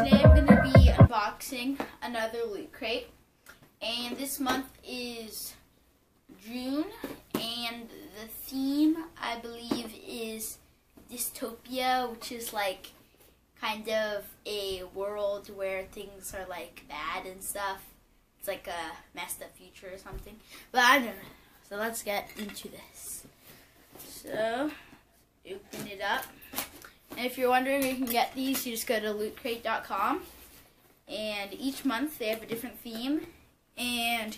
today I'm going to be unboxing another Loot Crate, and this month is June, and the theme I believe is dystopia, which is like kind of a world where things are like bad and stuff. It's like a messed up future or something, but I don't know. So let's get into this. So open it up. And if you're wondering where you can get these, you just go to lootcrate.com. And each month they have a different theme. And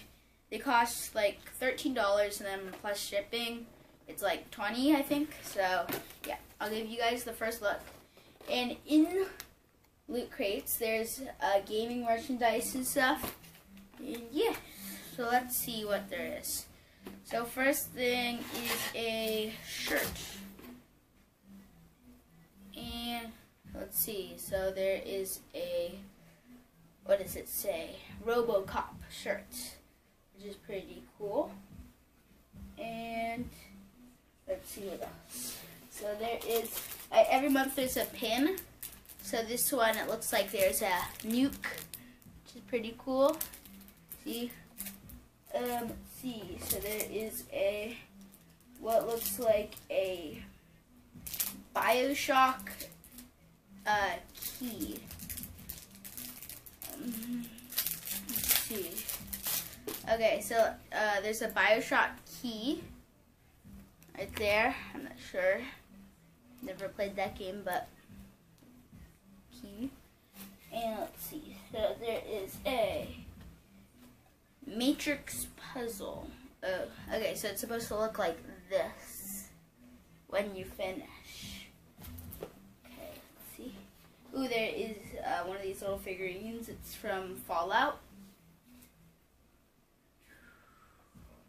they cost like $13, and then plus shipping, it's like $20, I think. So yeah, I'll give you guys the first look. And in Loot Crates, there's gaming merchandise and stuff. And yeah, so let's see what there is. So first thing is a shirt. And let's see, so there is a, what does it say? RoboCop shirt, which is pretty cool. And let's see what else. So there is, every month there's a pin. So this one, it looks like there's a nuke, which is pretty cool. See? Let's see, so there is a, what looks like a BioShock key. Let's see. Okay, so there's a BioShock key right there. I'm not sure. Never played that game, but key. And let's see. So there is a Matrix puzzle. Oh, okay, so it's supposed to look like this when you finish. Ooh, there is one of these little figurines. It's from Fallout.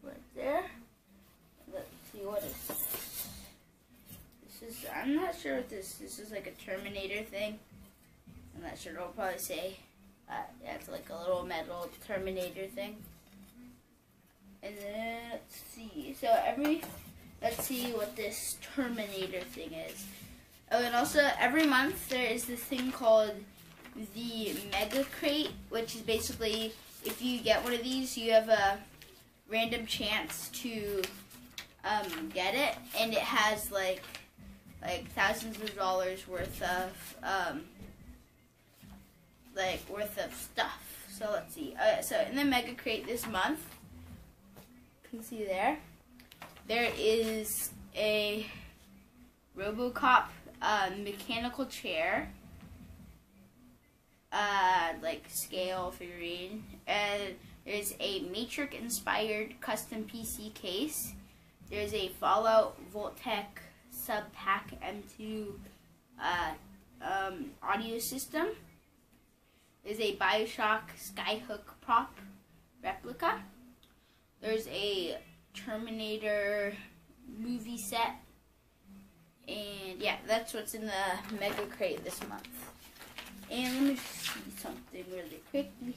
Right there. Let's see, what is this? This is, I'm not sure what this is like a Terminator thing. I'm not sure. It'll probably say, yeah, it's like a little metal Terminator thing. And then, let's see. So let's see what this Terminator thing is. Oh, and also every month there is this thing called the Mega Crate, which is basically if you get one of these, you have a random chance to get it, and it has like thousands of dollars worth of stuff. So let's see. So in the Mega Crate this month, you can see there is a RoboCop mechanical chair, like scale figurine, and there's a Matrix inspired custom PC case. There's a Fallout Voltec Sub Pack M2 audio system. There's a BioShock Skyhook prop replica. There's a Terminator movie set. And yeah, that's what's in the Mega Crate this month. And let me see something really quickly.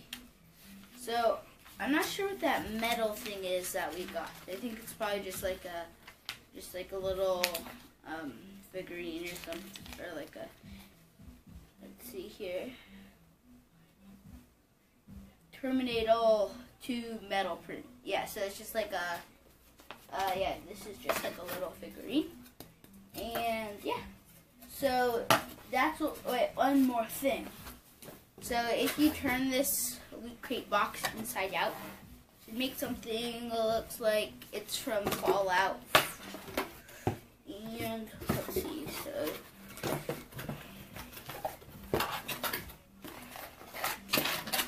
So I'm not sure what that metal thing is that we got. I think it's probably just like a little figurine or something, or like a, let's see here, Terminator 2 metal print. Yeah, so it's just like a, yeah, this is just like a little figurine. And yeah, so that's what, wait, one more thing. So if you turn this Loot Crate box inside out, it should make something that looks like it's from Fallout. And let's see, so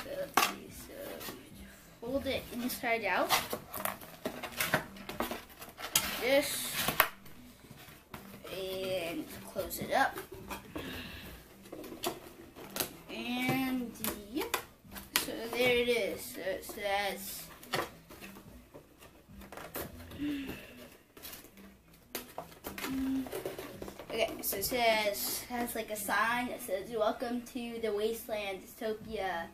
let's see, so hold it inside out. This. And close it up. And yep. So there it is. So it says okay, so it has like a sign that says welcome to the wasteland dystopia,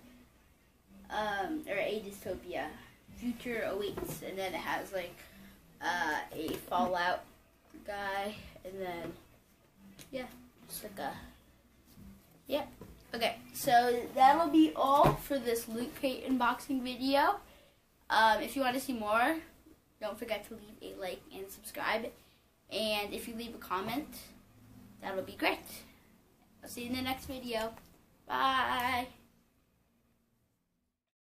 or a dystopia. Future awaits, and then it has like a Fallout guy, and then yeah, just like a, yeah, Okay, so that'll be all for this Loot Crate unboxing video. If you want to see more, don't forget to leave a like and subscribe. And if you leave a comment, that'll be great. I'll see you in the next video. Bye.